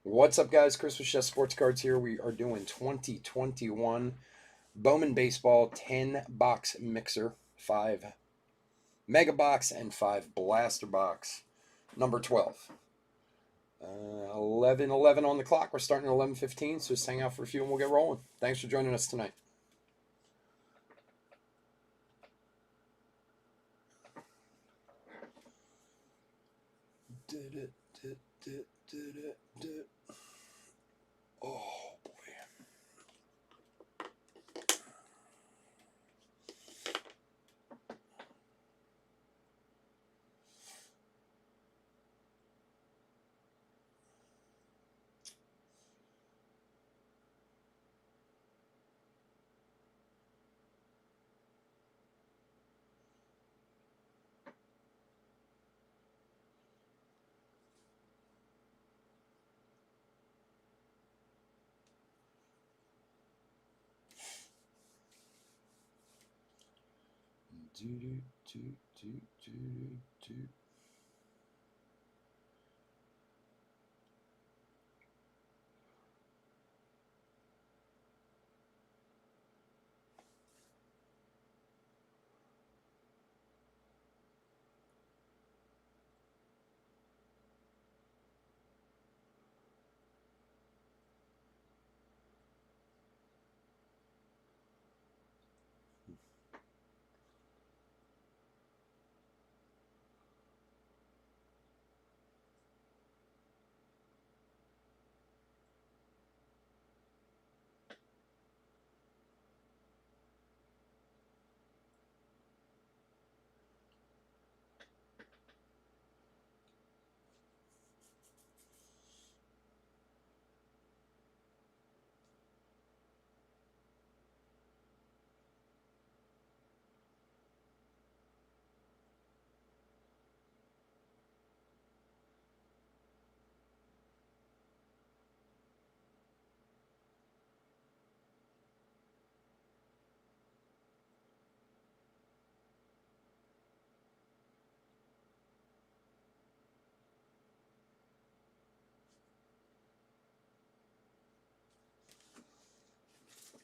What's up, guys? Chris with Chef Sports Cards here. We are doing 2021 Bowman Baseball 10 box mixer, 5 mega box, and 5 blaster box, number 12. 11:11 on the clock. We're starting at 11:15, so just hang out for a few and we'll get rolling. Thanks for joining us tonight. Oh, boy. Do, do, do, do, do, do.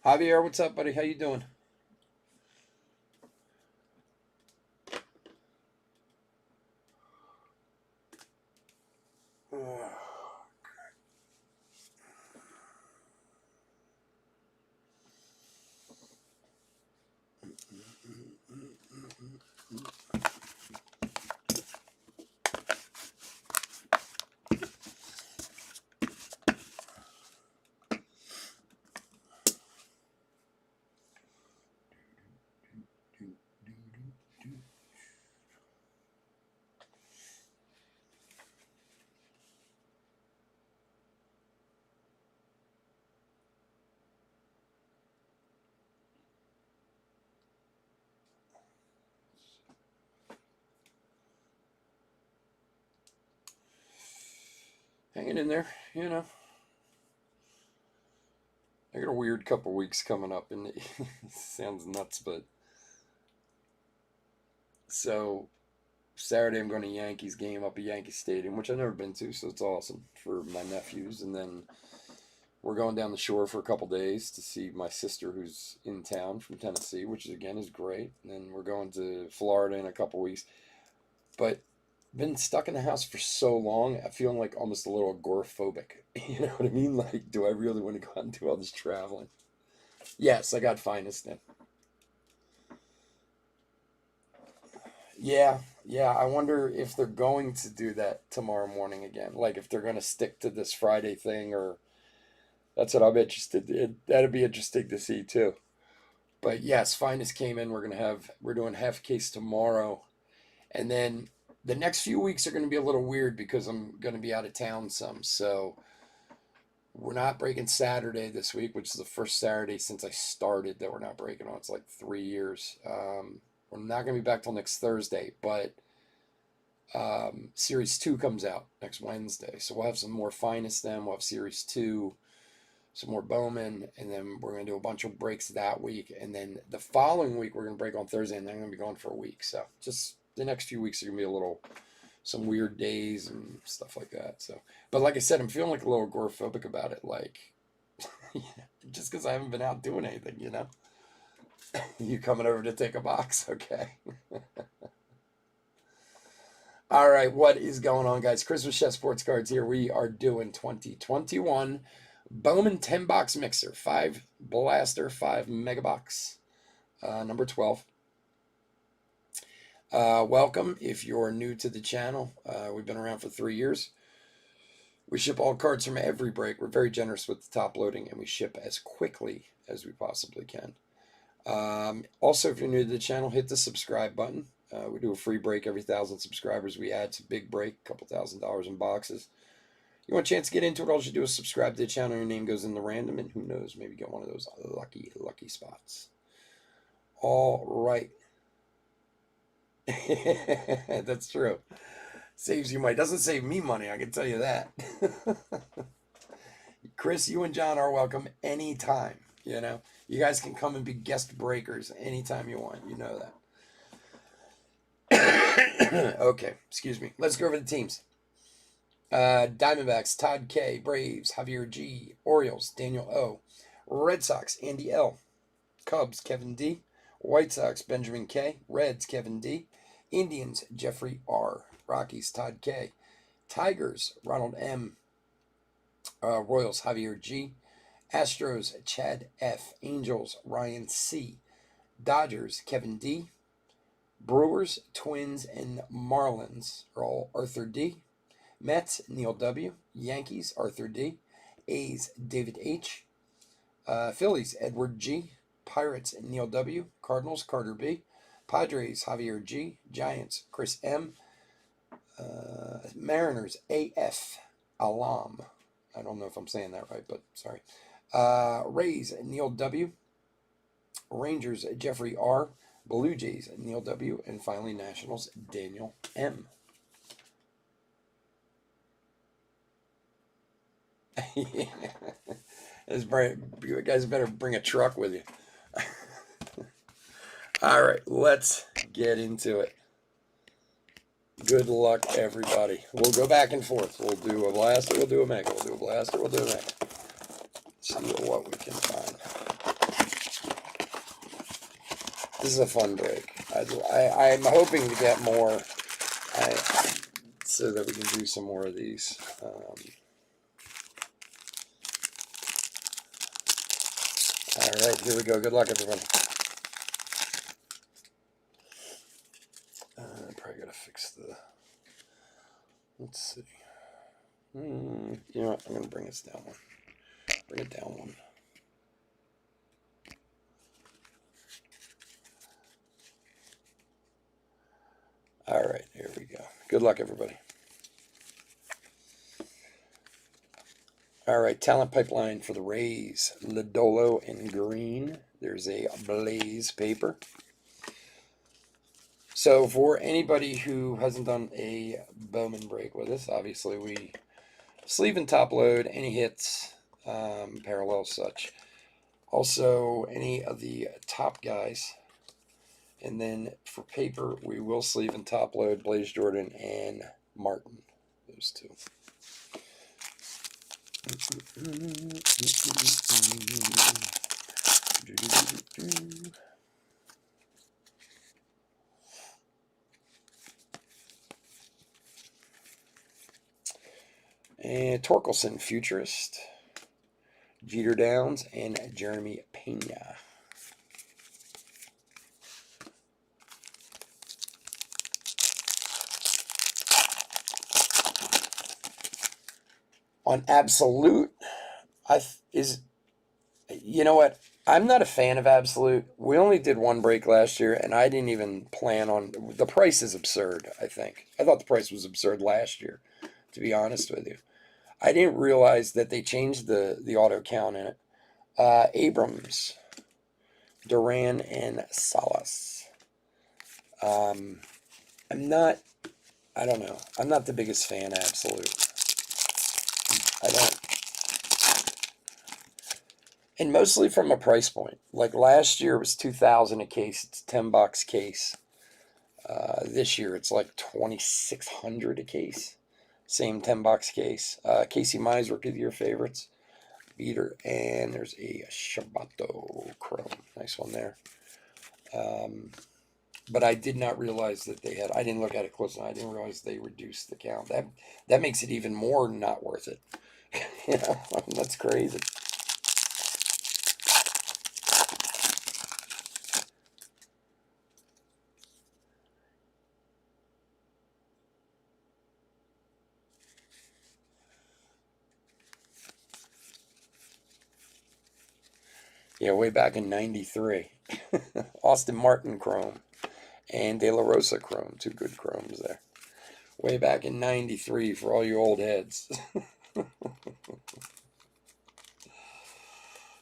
Javier, what's up, buddy? How you doing? Hanging in there, you know. I got a weird couple weeks coming up, and it sounds nuts, but so Saturday I'm going to Yankees game up at Yankee Stadium, which I've never been to, so it's awesome for my nephews. And then we're going down the shore for a couple days to see my sister who's in town from Tennessee, which is again is great. And then we're going to Florida in a couple weeks. But been stuck in the house for so long, I feel like almost a little agoraphobic. You know what I mean? Like, do I really want to go out and do all this traveling? Yes, I got finest in. Yeah, yeah. I wonder if they're going to do that tomorrow morning again. Like if they're going to stick to this Friday thing, or that's what I'm interested in. That'd be interesting to see too. But yes, finest came in. We're doing half case tomorrow, and then the next few weeks are going to be a little weird because I'm going to be out of town some. So we're not breaking Saturday this week, which is the first Saturday since I started that we're not breaking on. It's like 3 years. We're not going to be back till next Thursday, but Series 2 comes out next Wednesday. So we'll have some more finest then. We'll have Series 2, some more Bowman, and then we're going to do a bunch of breaks that week. And then the following week, we're going to break on Thursday, and then I'm going to be gone for a week. So just the next few weeks are going to be a little some weird days and stuff like that. So, but like I said, I'm feeling like a little agoraphobic about it. Like, just because I haven't been out doing anything, you know. You coming over to take a box? Okay. All right, what is going on, guys? Christmas Chef Sports Cards here. We are doing 2021 Bowman 10 box mixer, 5 blaster, 5 mega box, number 12. Welcome if you're new to the channel. We've been around for 3 years. We ship all cards from every break. We're very generous with the top loading, and we ship as quickly as we possibly can. Also, if you're new to the channel, hit the subscribe button. We do a free break every 1,000 subscribers. We add to big break, a couple $1,000s in boxes. You want a chance to get into it, all you do is subscribe to the channel. Your name goes in the random, and who knows, maybe get one of those lucky spots. All right. That's true. Saves you money. Doesn't save me money, I can tell you that. Chris, you and John are welcome anytime. You know, you guys can come and be guest breakers anytime you want. You know that. Okay, excuse me. Let's go over the teams. Diamondbacks, Todd K. Braves, Javier G. Orioles, Daniel O. Red Sox, Andy L. Cubs, Kevin D. White Sox, Benjamin K. Reds, Kevin D. Indians, Jeffrey R. Rockies, Todd K. Tigers, Ronald M. Royals, Javier G. Astros, Chad F. Angels, Ryan C. Dodgers, Kevin D. Brewers, Twins, and Marlins are all Arthur D. Mets, Neil W. Yankees, Arthur D. A's, David H. Phillies, Edward G. Pirates, Neil W. Cardinals, Carter B. Padres, Javier G. Giants, Chris M. Mariners, AF. Alam. I don't know if I'm saying that right, but sorry. Rays, Neil W. Rangers, Jeffrey R. Blue Jays, Neil W. And finally, Nationals, Daniel M. You guys better bring a truck with you. All right, let's get into it. Good luck, everybody. We'll go back and forth. We'll do a blaster, we'll do a mega. We'll do a blaster, we'll do a mega. See what we can find. This is a fun break. I'm hoping to get more so that we can do some more of these. All right, here we go. Good luck, everybody. Probably got to fix the... Let's see. You know what? I'm going to bring this down one. Bring it down one. All right, here we go. Good luck, everybody. All right, talent pipeline for the Rays. Lodolo in green. There's a Blaze paper. So for anybody who hasn't done a Bowman break with us, obviously we sleeve and top load any hits, parallel such. Also any of the top guys. And then for paper, we will sleeve and top load Blaze Jordan and Martin. Those two. And Torkelson, Futurist. Jeter Downs, and Jeremy Pena. On Absolute, you know what? I'm not a fan of Absolute. We only did one break last year, and I didn't even plan on... The price is absurd, I think. I thought the price was absurd last year, to be honest with you. I didn't realize that they changed the auto count in it. Abrams, Duran, and Salas. I'm not the biggest fan of Absolute. I don't. And mostly from a price point. Like last year it was $2,000 a case. It's a $10 case. This year it's like 2,600 a case. Same 10 box case. Casey Mize, Rookie of the Year favorites. Beater, and there's a Shabato Chrome. Nice one there. But I did not realize that they had. I didn't look at it close enough. I didn't realize they reduced the count. That makes it even more not worth it. You know, that's crazy. Yeah, way back in '93, Austin Martin Chrome and De La Rosa Chrome, two good chromes there. Way back in '93 for all you old heads.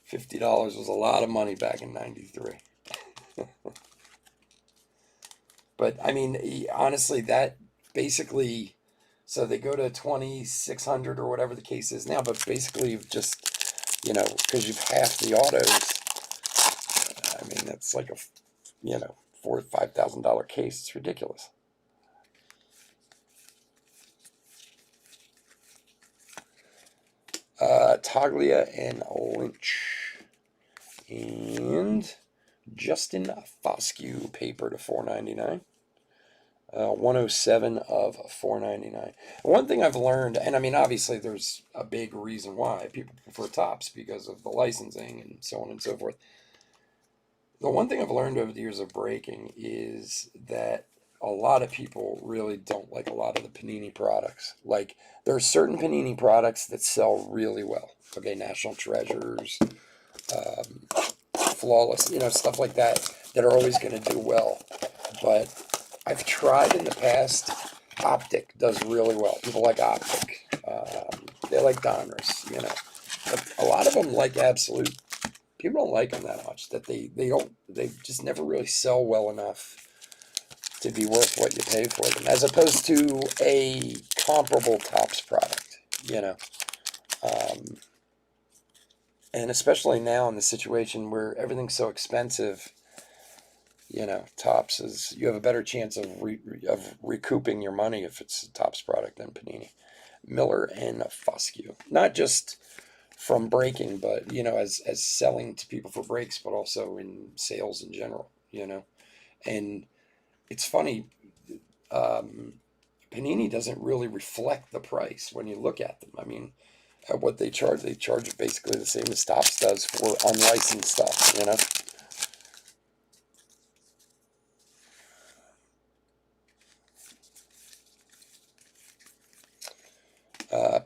$50 was a lot of money back in '93. But I mean, honestly, that basically, so they go to 2,600 or whatever the case is now, but basically you've just, because you've half the autos, I mean, that's like a, $4,000 or $5,000 case. It's ridiculous. Taglia and Lynch. And Justin Foscue paper to $4.99. 107 of $4.99. One thing I've learned, and I mean, obviously, there's a big reason why people prefer Topps because of the licensing and so on and so forth. The one thing I've learned over the years of breaking is that a lot of people really don't like a lot of the Panini products. Like, there are certain Panini products that sell really well. Okay, National Treasures, Flawless, stuff like that are always going to do well. But I've tried in the past. Optic does really well. People like Optic. They like Donruss, But a lot of them like Absolute. People don't like them that much. That they just never really sell well enough to be worth what you pay for them, as opposed to a comparable Topps product, And especially now in the situation where everything's so expensive, Topps is, you have a better chance of recouping your money if it's a Topps product than Panini. Miller and Foscue, not just from breaking, but as selling to people for breaks, but also in sales in general, And it's funny, Panini doesn't really reflect the price when you look at them. I mean, what they charge basically the same as Topps does for unlicensed stuff,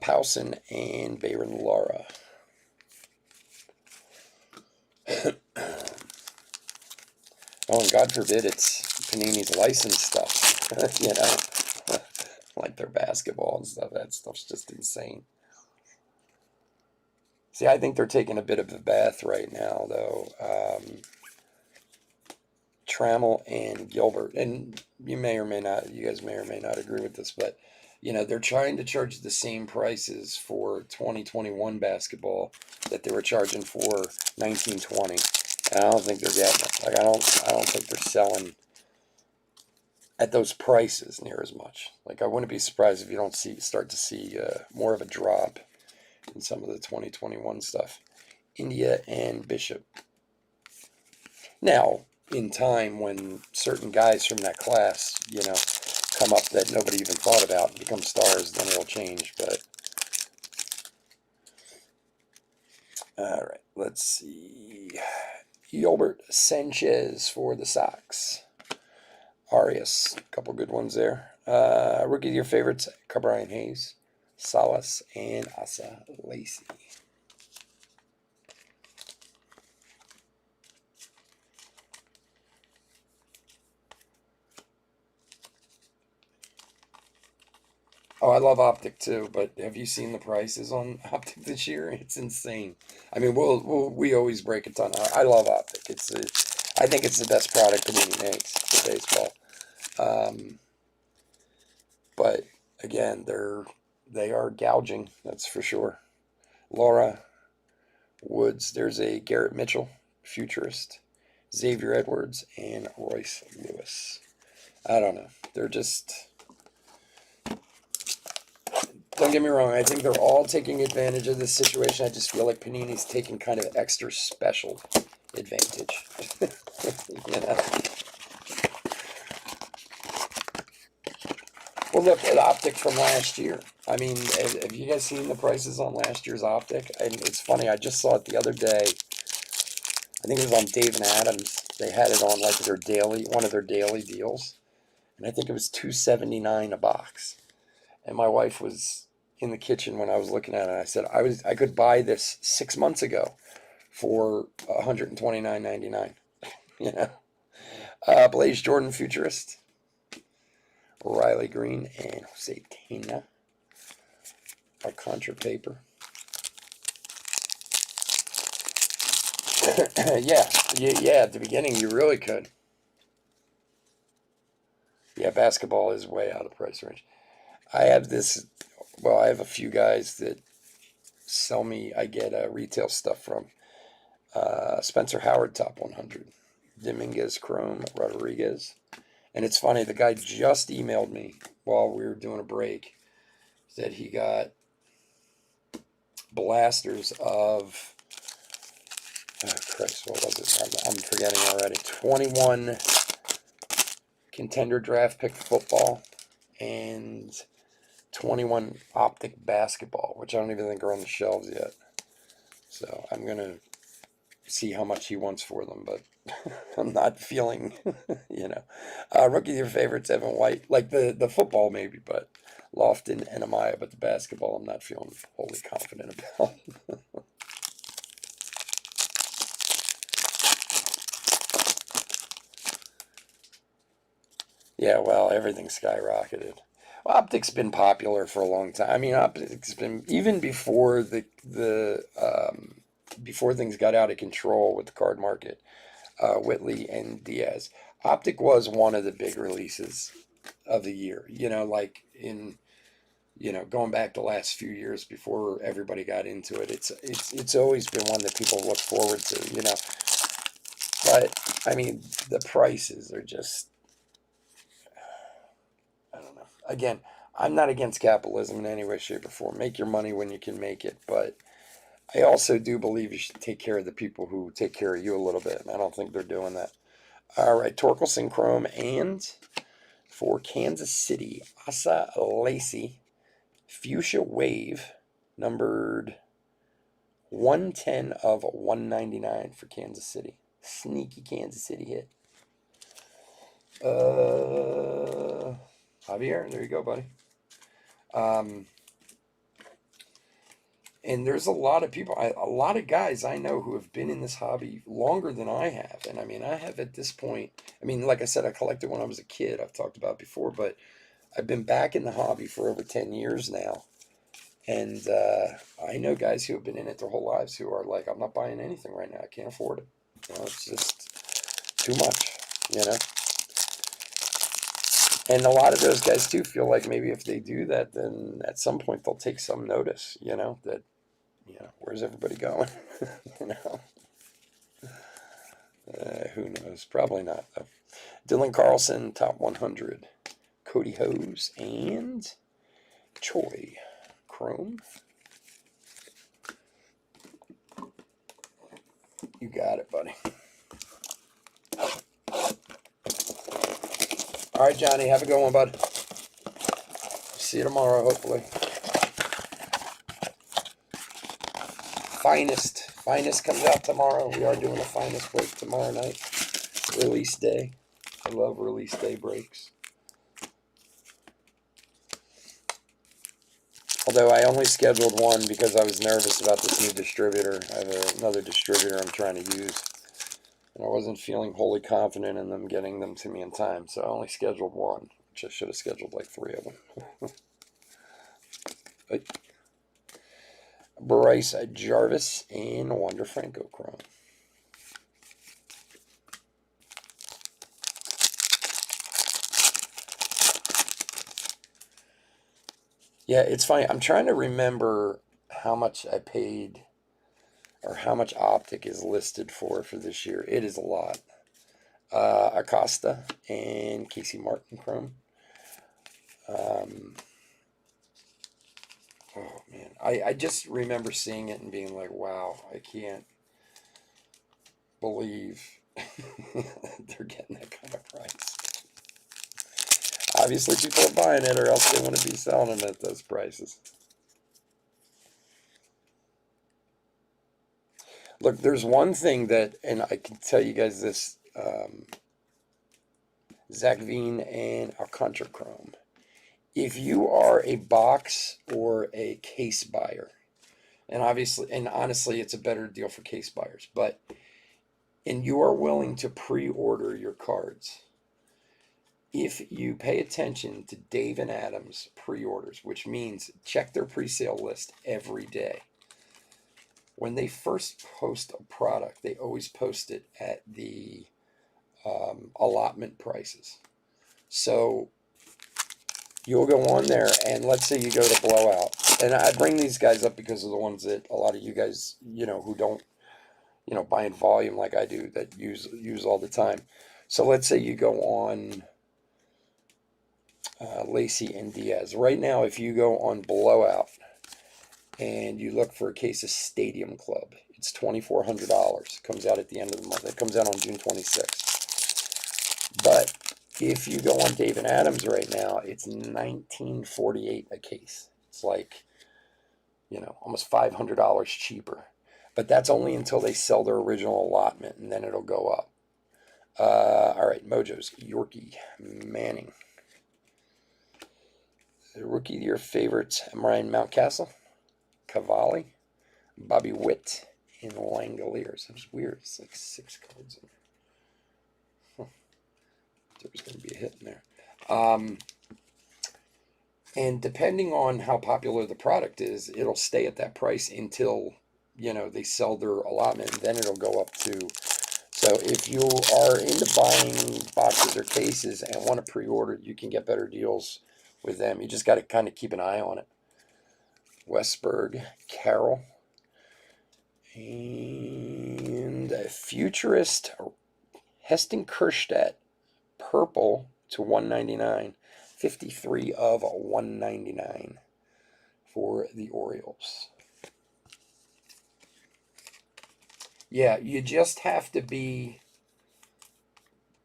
Powson and Bayron Lara. Oh, and God forbid it's Panini's licensed stuff, like their basketball and stuff. That stuff's just insane. See, I think they're taking a bit of a bath right now, though. Trammell and Gilbert, and you guys may or may not agree with this, but they're trying to charge the same prices for 2021 basketball that they were charging for 1920. And I don't think they're getting it. Like, I don't think they're selling at those prices near as much. Like, I wouldn't be surprised if you don't start to see more of a drop in some of the 2021 stuff. India and Bishop. Now, in time, when certain guys from that class, come up that nobody even thought about and become stars, then it'll change. But all right, let's see. Gilbert Sanchez for the Sox. Arias, a couple good ones there. Rookie of your favorites, Cabrian Hayes, Salas, and Asa Lacy. Oh, I love Optic too, but have you seen the prices on Optic this year? It's insane. I mean, we always break a ton. I love Optic. I think it's the best product Panini makes for baseball. But again, they are gouging. That's for sure. Laura Woods. There's a Garrett Mitchell, futurist. Xavier Edwards and Royce Lewis. I don't know. They're just, don't get me wrong. I think they're all taking advantage of this situation. I just feel like Panini's taking kind of extra special advantage. you know? Well, look at Optic from last year. I mean, have you guys seen the prices on last year's Optic? And it's funny, I just saw it the other day. I think it was on Dave and Adams. They had it on like their daily, one of their daily deals, and I think it was $2.79 a box. And my wife was in the kitchen when I was looking at it. I said I could buy this 6 months ago for $129.99. You know, Blaze Jordan Futurist, Riley Green, and Jose Tena. Our Contra paper. yeah. At the beginning, you really could. Yeah, basketball is way out of price range. I have this. Well, I have a few guys that sell me. I get retail stuff from. Spencer Howard, top 100. Dominguez, Chrome, Rodriguez. And it's funny, the guy just emailed me while we were doing a break that he got blasters of, oh Christ, what was it? I'm forgetting already. 21 contender draft pick football and 21 Optic basketball, which I don't even think are on the shelves yet. So I'm going to see how much he wants for them, but I'm not feeling, Rookie of your favorites, Evan White, like the football maybe, but Lofton and Amaya, but the basketball I'm not feeling wholly confident about. Yeah, well, everything skyrocketed. Well, Optic's been popular for a long time. I mean, Optic's been even before before things got out of control with the card market. Whitley and Diaz. Optic was one of the big releases of the year. Like in going back the last few years before everybody got into it. It's always been one that people look forward to. But I mean, the prices are just, I don't know. Again, I'm not against capitalism in any way, shape, or form. Make your money when you can make it, but I also do believe you should take care of the people who take care of you a little bit, and I don't think they're doing that. All right, Torkelson Chrome, and for Kansas City, Asa Lacy, Fuchsia Wave, numbered 110 of 199 for Kansas City. Sneaky Kansas City hit. Javier, there you go, buddy. And there's a lot of people, a lot of guys I know who have been in this hobby longer than I have. And I mean, I have at this point, I mean, like I said, I collected when I was a kid, I've talked about before, but I've been back in the hobby for over 10 years now. And I know guys who have been in it their whole lives who are like, I'm not buying anything right now. I can't afford it. It's just too much, you know? And a lot of those guys too feel like maybe if they do that, then at some point they'll take some notice, that, where's everybody going? you know? Who knows? Probably not, though. Dylan Carlson, top 100. Cody Hose and Choi Chrome. You got it, buddy. All right, Johnny, have a good one, bud. See you tomorrow, hopefully. Finest comes out tomorrow. We are doing a Finest break tomorrow night. Release day. I love release day breaks. Although I only scheduled one because I was nervous about this new distributor. I have another distributor I'm trying to use. And I wasn't feeling wholly confident in them getting them to me in time. So I only scheduled one, which I should have scheduled like 3 of them. But Bryce Jarvis and Wander Franco Chrome. Yeah, it's funny. I'm trying to remember how much I paid or how much Optic is listed for this year. It is a lot. Acosta and Casey Martin Chrome. Oh man, I just remember seeing it and being like, wow, I can't believe they're getting that kind of price. Obviously, people are buying it, or else they wouldn't be selling them at those prices. Look, there's one thing that, and I can tell you guys this, Zach Veen and Alcantara Chrome. If you are a box or a case buyer, and obviously, and honestly, it's a better deal for case buyers, but, and you are willing to pre-order your cards, if you pay attention to Dave and Adam's pre-orders, which means check their pre-sale list every day. When they first post a product, they always post it at the allotment prices. So you'll go on there, and let's say you go to Blowout. And I bring these guys up because of the ones that a lot of you guys, who don't, buy in volume like I do, that use all the time. So let's say you go on Lacey and Diaz. Right now, if you go on Blowout and you look for a case of Stadium Club, it's $2,400. Comes out at the end of the month. It comes out on June 26th. But if you go on Dave and Adams right now, it's $19.48 a case. It's like, almost $500 cheaper. But that's only until they sell their original allotment, and then it'll go up. All right, Mojo's Yorkie Manning. The Rookie of the Year favorites, Ryan Mountcastle, Cavalli, Bobby Witt, and Langoliers. That was weird. It's like 6 cards in there. There's going to be a hit in there. And depending on how popular the product is, it'll stay at that price until, they sell their allotment, and then it'll go up to. So if you are into buying boxes or cases and want to pre-order, you can get better deals with them. You just got to kind of keep an eye on it. Westberg, Carroll, and a Futurist, Heston Kjerstad, purple to $199, 53 of $199 for the Orioles. Yeah, you just have to be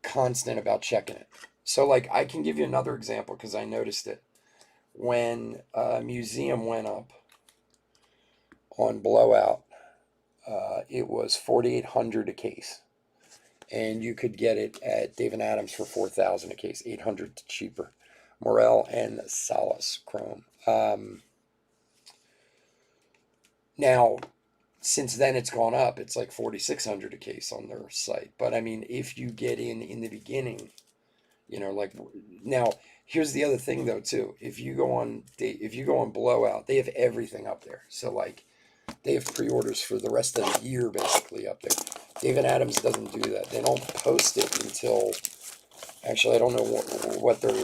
constant about checking it. So, like, I can give you another example because I noticed it. When Museum went up on Blowout, it was $4,800 a case, and you could get it at Dave and Adams for $4,000 a case, $800 cheaper. Morel and Salas Chrome. Now, since then it's gone up. It's like $4,600 a case on their site. But I mean, if you get in the beginning, like now. Here's the other thing though too. If you go on Blowout, they have everything up there. So like, they have pre-orders for the rest of the year basically up there. David Adams doesn't do that. They don't post it until. Actually, I don't know what their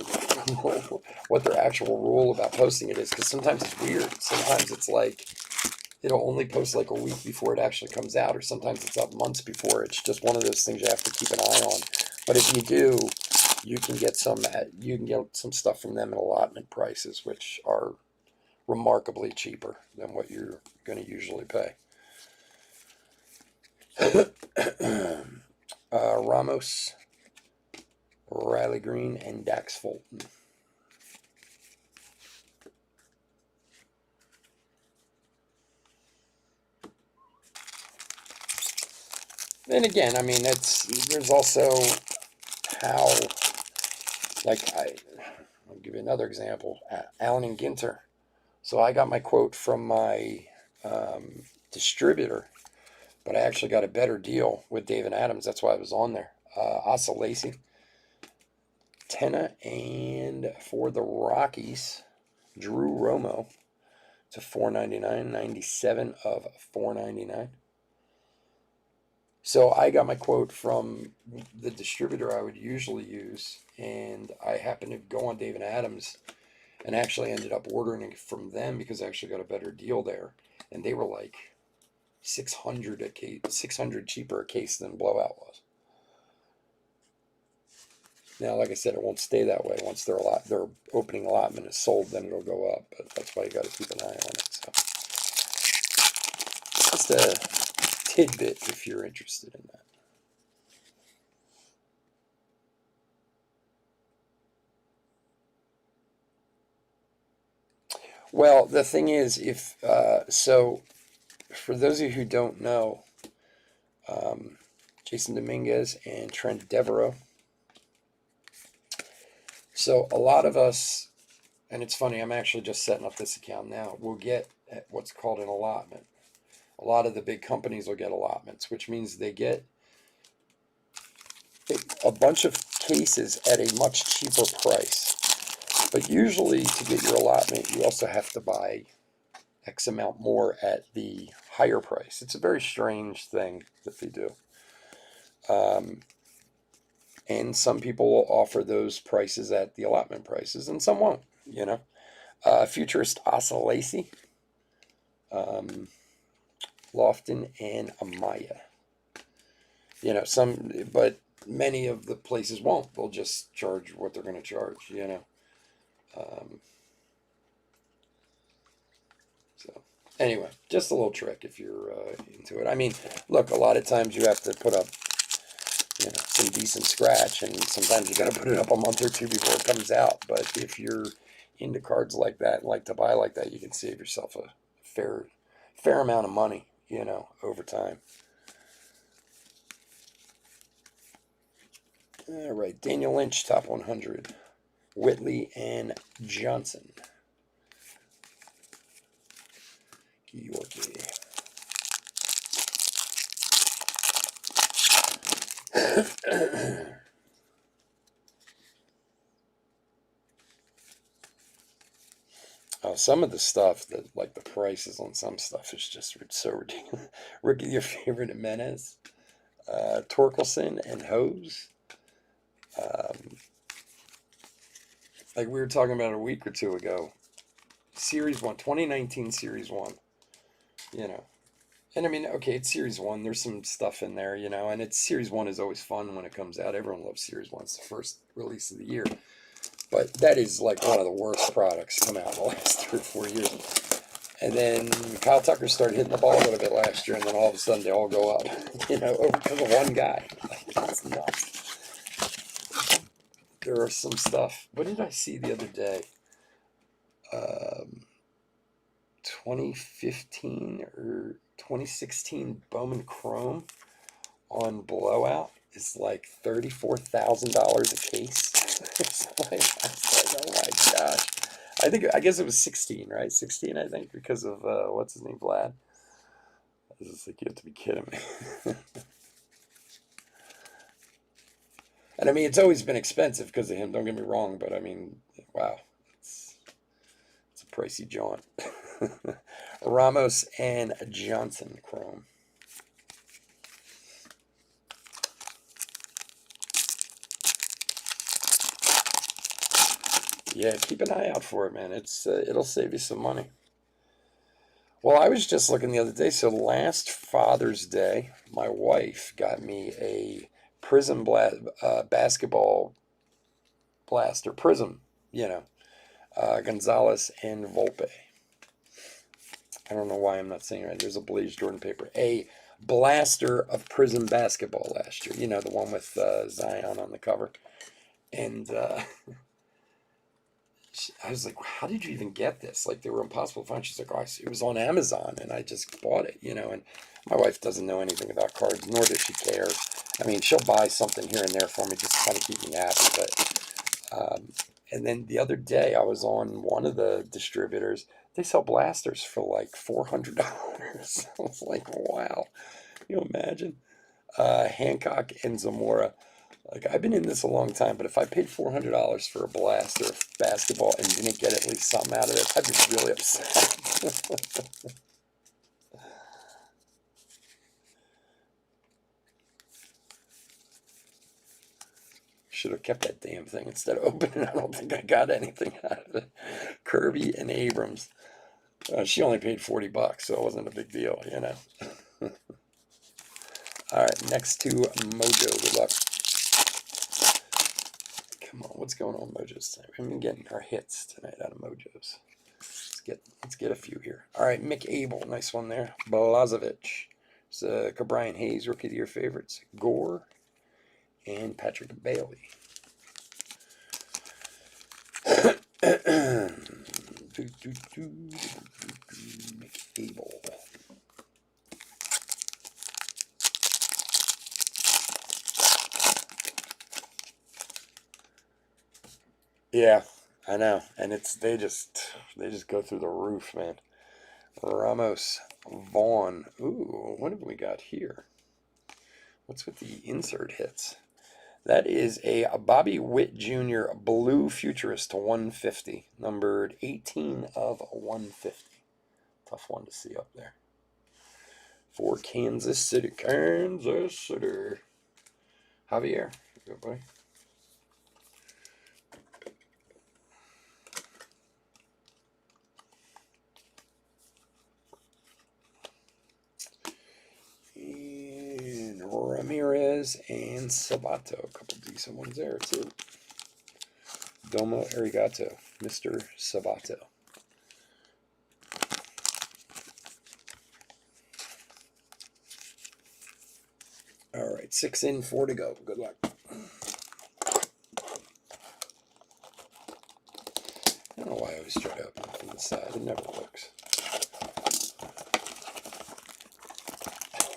what their actual rule about posting it is, because sometimes it's weird. Sometimes it's like it'll only post like a week before it actually comes out, or sometimes it's up months before. It's just one of those things you have to keep an eye on. But if you do, you can get some stuff from them at allotment prices, which are remarkably cheaper than what you're going to usually pay. Ramos, Riley Green, and Dax Fulton. And again, I mean, there's also how, like, I'll give you another example. Allen and Ginter. So I got my quote from my distributor, but I actually got a better deal with Dave and Adams. That's why I was on there. Asa Lacey, Tenna, and for the Rockies, Drew Romo to $4.99, 97 of $4.99. So I got my quote from the distributor I would usually use, and I happened to go on Dave and Adams and actually ended up ordering it from them because I actually got a better deal there. And they were like $600 a case, $600 cheaper a case than Blowout was. Now, like I said, it won't stay that way. Once their opening allotment is sold, then it'll go up. But that's why you got to keep an eye on it. So, just a tidbit if you're interested in that. Well, the thing is, if so, for those of you who don't know, Jason Dominguez and Trent Devereaux. So a lot of us, and it's funny, I'm actually just setting up this account now. We'll get what's called an allotment. A lot of the big companies will get allotments, which means they get a bunch of cases at a much cheaper price. But usually, to get your allotment, you also have to buy X amount more at the higher price. It's a very strange thing that they do. And some people will offer those prices at the allotment prices, and some won't, you know. Futurist Asa Lacey, Lofton, and Amaya. You know, but many of the places won't. They'll just charge what they're going to charge, you know. So, anyway, just a little trick if you're into it. I mean, look, a lot of times you have to put up, you know, some decent scratch, and sometimes you got to put it up a month or two before it comes out. But if you're into cards like that and like to buy like that, you can save yourself a fair amount of money, you know, over time. All right, Daniel Lynch, top 100. Whitley and Johnson. Yorkie. Some of the stuff that, like the prices on some stuff, is just so ridiculous. Ricky, your favorite Jimenez, Torkelson, and Hose. Like we were talking about a week or two ago. Series 1, 2019 Series 1. You know. And I mean, okay, it's Series 1. There's some stuff in there, you know, and it's Series 1 is always fun when it comes out. Everyone loves Series 1. It's the first release of the year. But that is like one of the worst products come out in the last 3 or 4 years. And then Kyle Tucker started hitting the ball a little bit last year, and then all of a sudden they all go up, you know, over to the one guy. Like, that's nuts. There are some stuff. What did I see the other day? 2015 or 2016 Bowman Chrome on Blowout is like $34,000 a case. It's like, I was like, oh my gosh. I guess it was 16, right? 16, I think, because of what's his name, Vlad. I was just like, you have to be kidding me. And I mean, it's always been expensive because of him. Don't get me wrong, but I mean, wow, it's a pricey jaunt. Ramos and Johnson Chrome. Yeah, keep an eye out for it, man. It'll save you some money. Well, I was just looking the other day. So last Father's Day, my wife got me a Prism basketball blaster. Prism, you know, Gonzalez and Volpe. I don't know why I'm not saying it right. There's a Blaze Jordan paper. A blaster of Prism basketball last year. You know, the one with Zion on the cover. And I was like, how did you even get this? Like, they were impossible to find. She's like, oh, it was on Amazon, and I just bought it, you know. And my wife doesn't know anything about cards, nor does she care. I mean, she'll buy something here and there for me just to kind of keep me happy. But and then the other day, I was on one of the distributors. They sell blasters for like $400. I was like, wow. Can you imagine? Hancock and Zamora. Like, I've been in this a long time, but if I paid $400 for a blaster of basketball and didn't get at least something out of it, I'd be really upset. Should have kept that damn thing instead of opening it. I don't think I got anything out of it. Kirby and Abrams. She only paid $40, so it wasn't a big deal, you know. All right, next to Mojo. Good luck. Come on, what's going on, Mojos tonight? We've been getting our hits tonight out of Mojos. Let's get a few here. All right, Mick Abel, nice one there. Blazovic. So, Brian Hayes, Rookie of the Year favorites. Gore and Patrick Bailey. Mick Abel. Yeah, I know, and they just go through the roof, man. Ramos, Vaughn. Ooh, what have we got here? What's with the insert hits? That is a Bobby Witt Jr. Blue Futurist to 150, numbered 18 of 150. Tough one to see up there. For Kansas City. Javier. Good boy. And Ramirez and Sabato. A couple decent ones there, too. Domo Arigato, Mr. Sabato. All right, 6 in, 4 to go. Good luck. I don't know why I always try to open it from the side. It never works.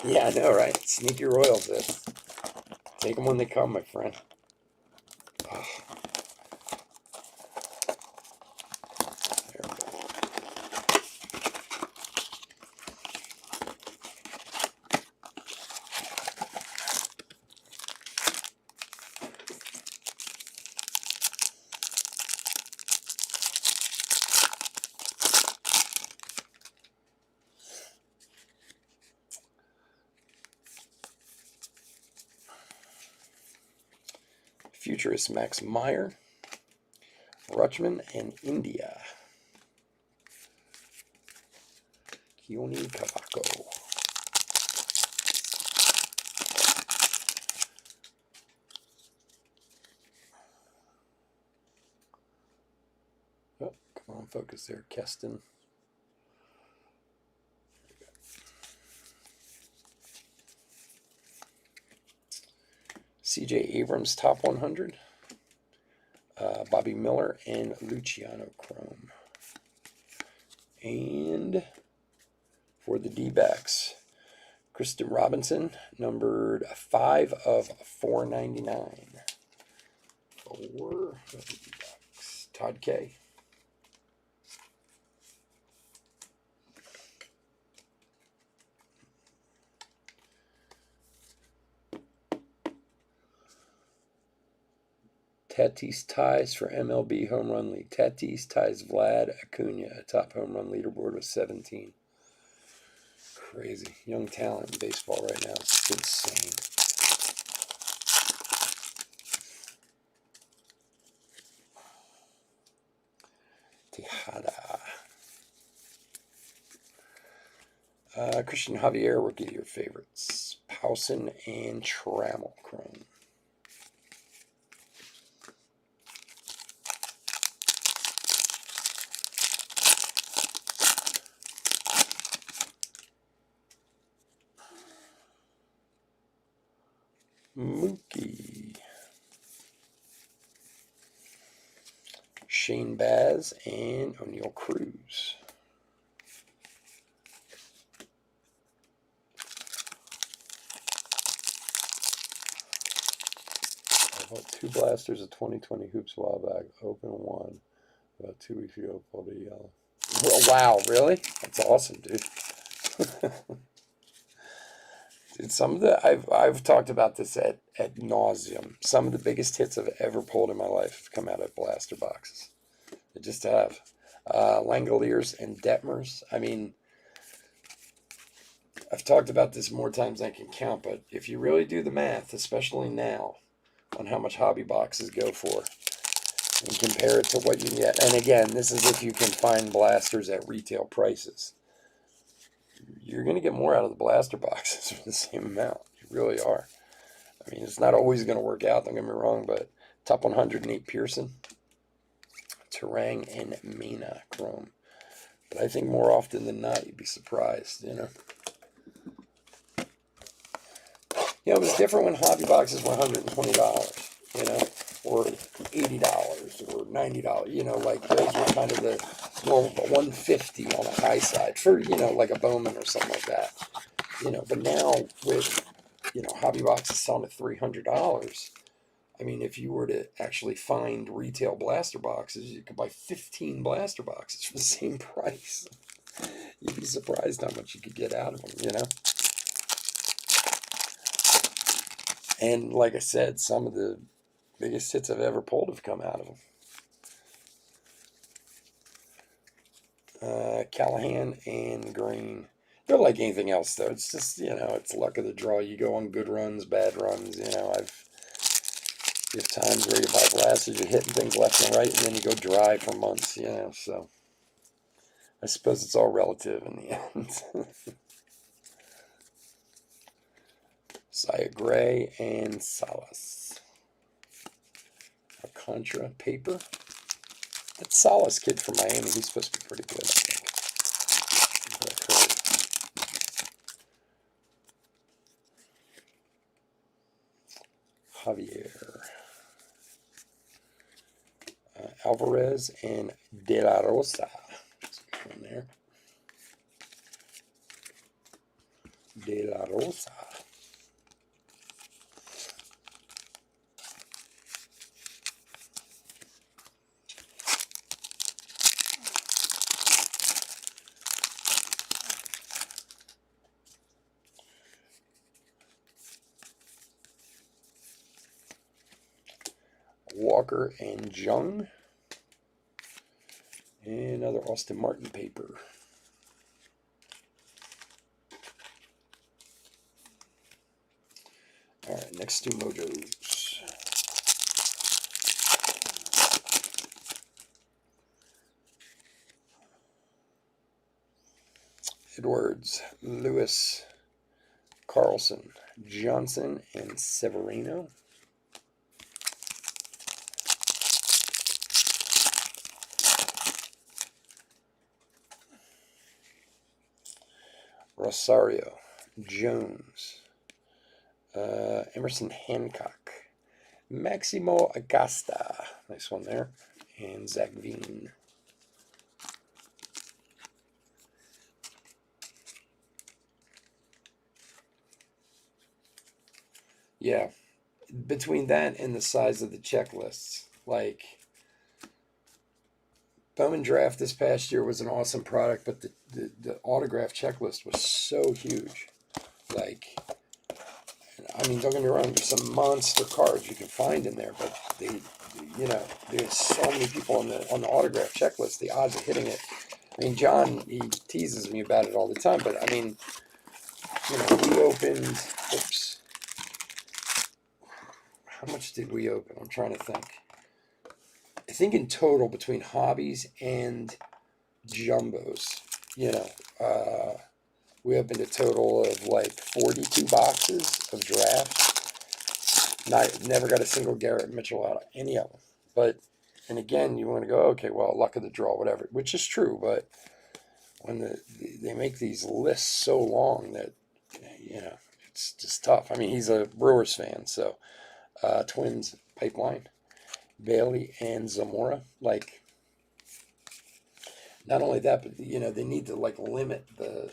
Yeah, I know, right? Sneaky Royals, this. Take them when they come, my friend. Oh. There we go. Futurist Max Meyer, Rutschman, and India. Keone Cavaco. Oh, come on, focus there, Keston. CJ Abrams, top 100. Bobby Miller and Luciano Chrome. And for the D-backs, Kristen Robinson, numbered 5 of 499. For the D-backs, Todd K. Tatis ties for MLB home run lead. Tatis ties Vlad Acuna, atop home run leaderboard with 17. Crazy. Young talent in baseball right now. It's insane. Tejada. Christian Javier, Rookie of Your favorites. Powson and Trammell Chrome. Mookie. Shane Baz and O'Neill Cruz. I bought 2 blasters of 2020 hoops a while back. Open one about 2 weeks ago. Pulled a yellow. Oh, wow, really? That's awesome, dude. Dude, some of the I've talked about this at nauseum. Some of the biggest hits I've ever pulled in my life have come out of blaster boxes. They just have. Langoliers and Detmers. I mean, I've talked about this more times than I can count, but if you really do the math, especially now, on how much hobby boxes go for, and compare it to what you get, and again, this is if you can find blasters at retail prices, you're going to get more out of the blaster boxes for the same amount. You really are. I mean, it's not always going to work out, don't get me wrong, but Top 108 Pearson, Terang, and Mina Chrome. But I think more often than not, you'd be surprised, you know. You know, it was different when hobby boxes were $120, you know, or $80 or $90. You know, like those were kind of the normal, but $150 on the high side for, you know, like a Bowman or something like that. You know, but now with, you know, hobby boxes selling at $300, I mean, if you were to actually find retail blaster boxes, you could buy 15 blaster boxes for the same price. You'd be surprised how much you could get out of them, you know? And like I said, some of the biggest hits I've ever pulled have come out of them. Callahan and Green. They're like anything else, though. It's just, you know, it's luck of the draw. You go on good runs, bad runs, you know. You have times where you buy blasters, you're hitting things left and right, and then you go dry for months, you know, so I suppose it's all relative in the end. Saya Gray and Salas. Alcantara paper. That Salas kid from Miami, he's supposed to be pretty good, I think. Javier. Alvarez and De La Rosa. One there. De La Rosa. Walker and Jung. And another Austin Martin paper. All right, next two Mojos. Edwards, Lewis, Carlson, Johnson, and Severino. Rosario, Jones, Emerson Hancock, Maximo Agasta, nice one there, and Zach Veen. Yeah, between that and the size of the checklists, like Bowman Draft this past year was an awesome product, but the autograph checklist was so huge. Like, I mean, don't get me wrong, there's some monster cards you can find in there, but you know, there's so many people on the autograph checklist. The odds of hitting it. I mean, John, he teases me about it all the time, but I mean, you know, we opened. Oops. How much did we open? I'm trying to think. I think in total between hobbies and jumbos, you know, we opened a total of like 42 boxes of drafts. Never got a single Garrett Mitchell out of any of them. But, and again, you want to go, okay, well, luck of the draw, whatever, which is true. But when they make these lists so long that, you know, it's just tough. I mean, he's a Brewers fan, so Twins pipeline, Bailey and Zamora. Like, not only that, but you know, they need to like limit the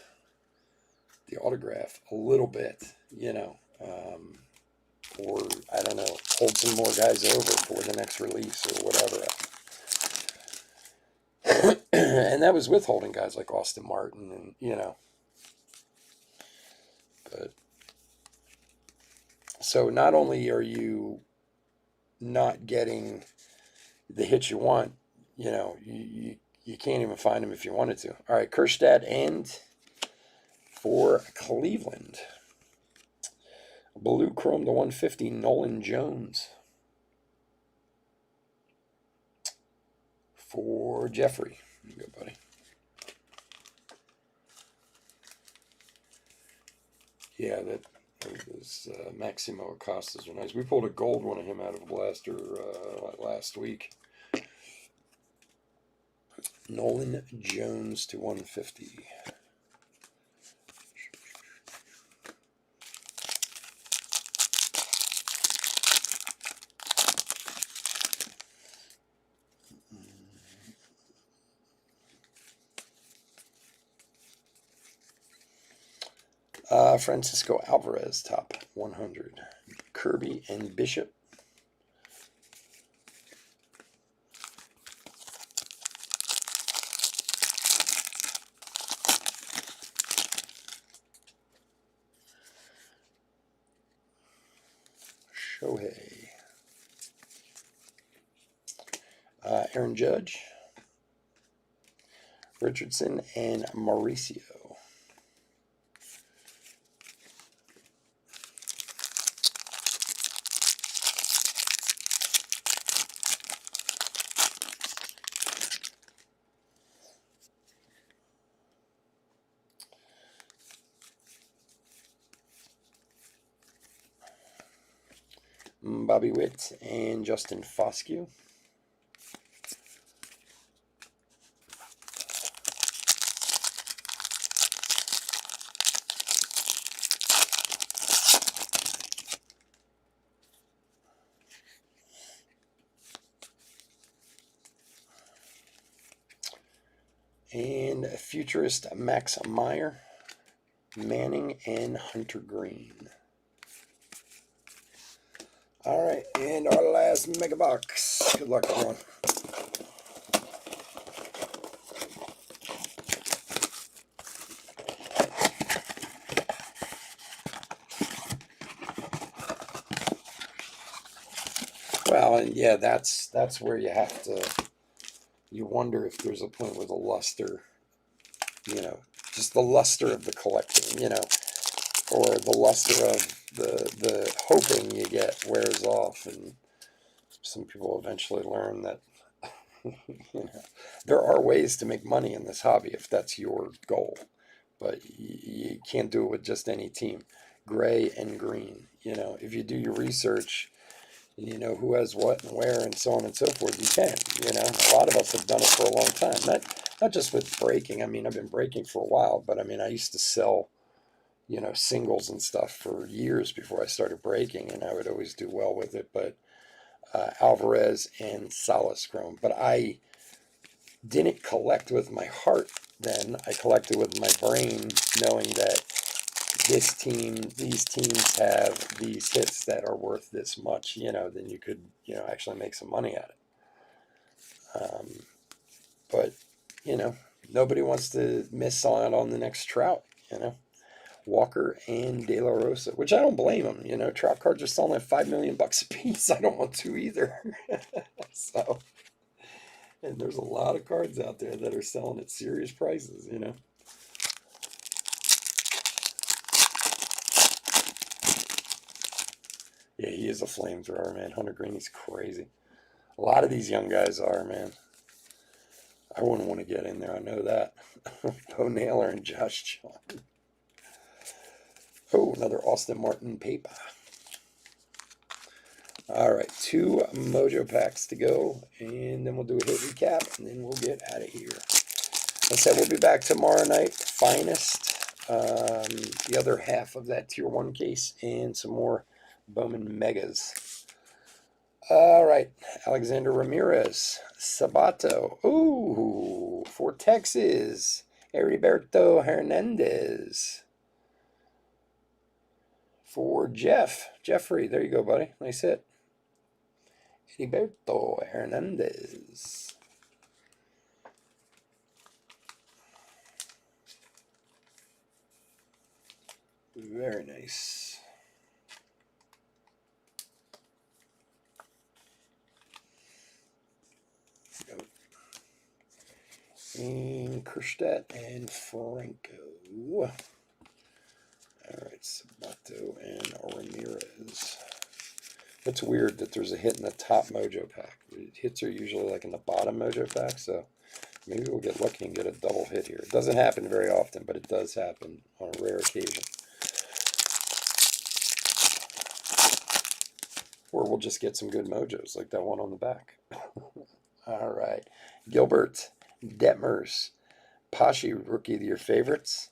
autograph a little bit, you know, or I don't know, hold some more guys over for the next release or whatever. And that was with holding guys like Austin Martin and, you know, but so not only are you not getting the hits you want, you know, you can't even find them if you wanted to. All right, Kerstad and for Cleveland, blue chrome to 150, Nolan Jones. For Jeffrey. There you go, buddy. Yeah, Those Maximo Acostas are nice. We pulled a gold one of him out of a blaster last week. Nolan Jones to 150. Francisco Alvarez, top 100. Kirby and Bishop. Shohei. Aaron Judge. Richardson and Mauricio. Bobby Witt and Justin Foscue. And Futurist Max Meyer, Manning, and Hunter Green. All right, and our last mega box. Good luck, everyone. Well, and yeah, that's where you have to. You wonder if there's a point where the luster, just the luster of the collecting, or the luster of the hoping you get wears off, and some people eventually learn that there are ways to make money in this hobby if that's your goal, but you can't do it with just any team. Gray and green, if you do your research, you know who has what and where and so on and so forth, you can. A lot of us have done it for a long time, not just with breaking. I mean, I've been breaking for a while, but I mean, I used to sell singles and stuff for years before I started breaking, and I would always do well with it. But Alvarez and Salas Chrome. But I didn't collect with my heart then. I collected with my brain, knowing that these teams have these hits that are worth this much, then you could, actually make some money at it. But, nobody wants to miss out on the next Trout, Walker and De La Rosa, which I don't blame them. Trout cards are selling at $5 million a piece. I don't want to either. So, and there's a lot of cards out there that are selling at serious prices. Yeah, he is a flamethrower, man. Hunter Green is crazy. A lot of these young guys are, man. I wouldn't want to get in there. I know that. Bo Naylor and Josh John. Oh, another Austin Martin paper. All right, 2 Mojo packs to go, and then we'll do a hit recap, and then we'll get out of here. Like I said, we'll be back tomorrow night. Finest, the other half of that Tier 1 case, and some more Bowman Megas. All right, Alexander Ramirez, Sabato. Ooh, for Texas, Heriberto Hernandez. For Jeffrey, there you go, buddy. Nice hit. Heriberto Hernandez. Very nice. And Kerstedt and Franco. All right, Sabato and Ramirez. It's weird that there's a hit in the top Mojo pack. The hits are usually like in the bottom Mojo pack, so maybe we'll get lucky and get a double hit here. It doesn't happen very often, but it does happen on a rare occasion. or we'll just get some good mojos like that one on the back. All right. Gilbert, Detmers, Pashi, Rookie of the Year favorites.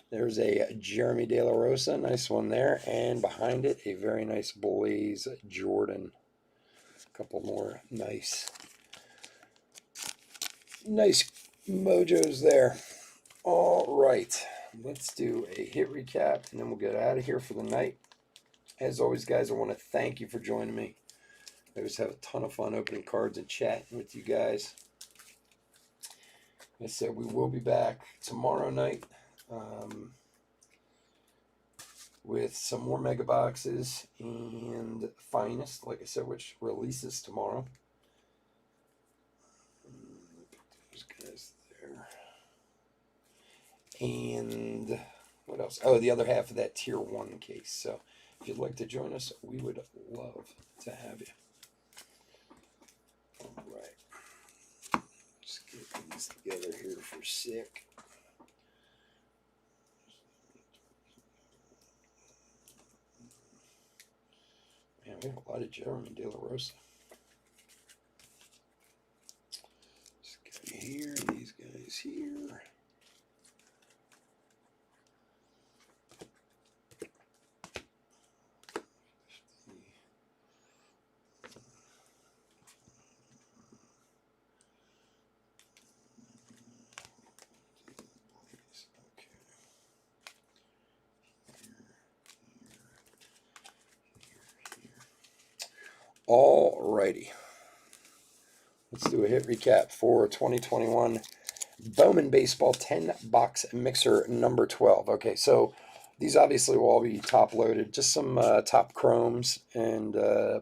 There's a Jeremy De La Rosa, nice one there. And behind it, a very nice Blaze Jordan. A couple more nice mojos there. All right. Let's do a hit recap, and then we'll get out of here for the night. As always, guys, I want to thank you for joining me. I always have a ton of fun opening cards and chatting with you guys. Like I said, we will be back tomorrow night with some more mega boxes and Finest, like I said, which releases tomorrow. Those guys there. And what else? Oh, the other half of that Tier 1 case. So if you'd like to join us, we would love to have you. All right. Let's get these together here for a sec. Man, we have a lot of Jeremy De La Rosa. This guy here, these guys here. All righty. Let's do a hit recap for 2021 Bowman Baseball 10 box mixer number 12. Okay, so these obviously will all be top loaded. Just some top chromes and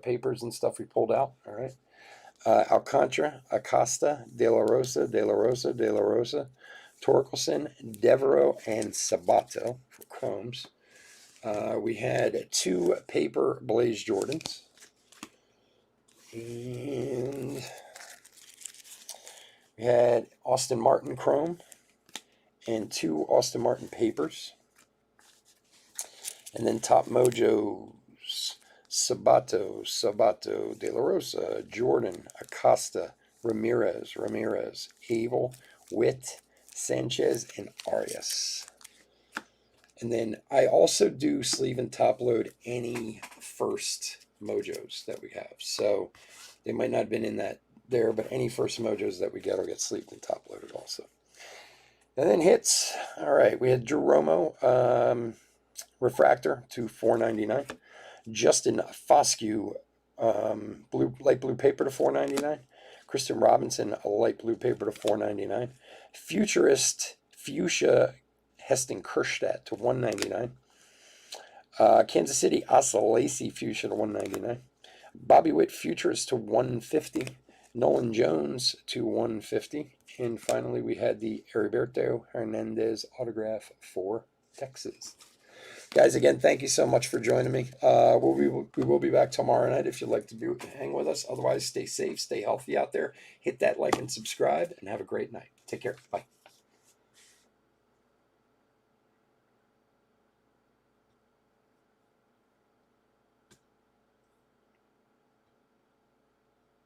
papers and stuff we pulled out. All right. Alcantara, Acosta, De La Rosa, De La Rosa, De La Rosa, Torkelson, Devereaux, and Sabato for chromes. We had 2 paper Blaze Jordans. And we had Austin Martin Chrome and 2 Austin Martin papers. And then Top Mojos, Sabato, De La Rosa, Jordan, Acosta, Ramirez, Abel, Witt, Sanchez, and Arias. And then I also do sleeve and top load any first mojos that we have. So they might not have been in that there, but any first mojos that we get will get sleeved and top loaded also. And then hits. All right, we had Jeromo refractor to $4.99. Justin Foscue light blue paper to $4.99. Kristen Robinson a light blue paper to $4.99. Futurist fuchsia Heston Kerstedt to $1.99. Kansas City Asa Lacy fuchsia to $1.99. Bobby Witt Futurist to $1.50. Nolan Jones to $1.50. And finally, we had the Heriberto Hernandez autograph for Texas. Guys, again, thank you so much for joining me. We will be back tomorrow night if you'd like to hang with us. Otherwise, stay safe, stay healthy out there. Hit that like and subscribe, and have a great night. Take care. Bye.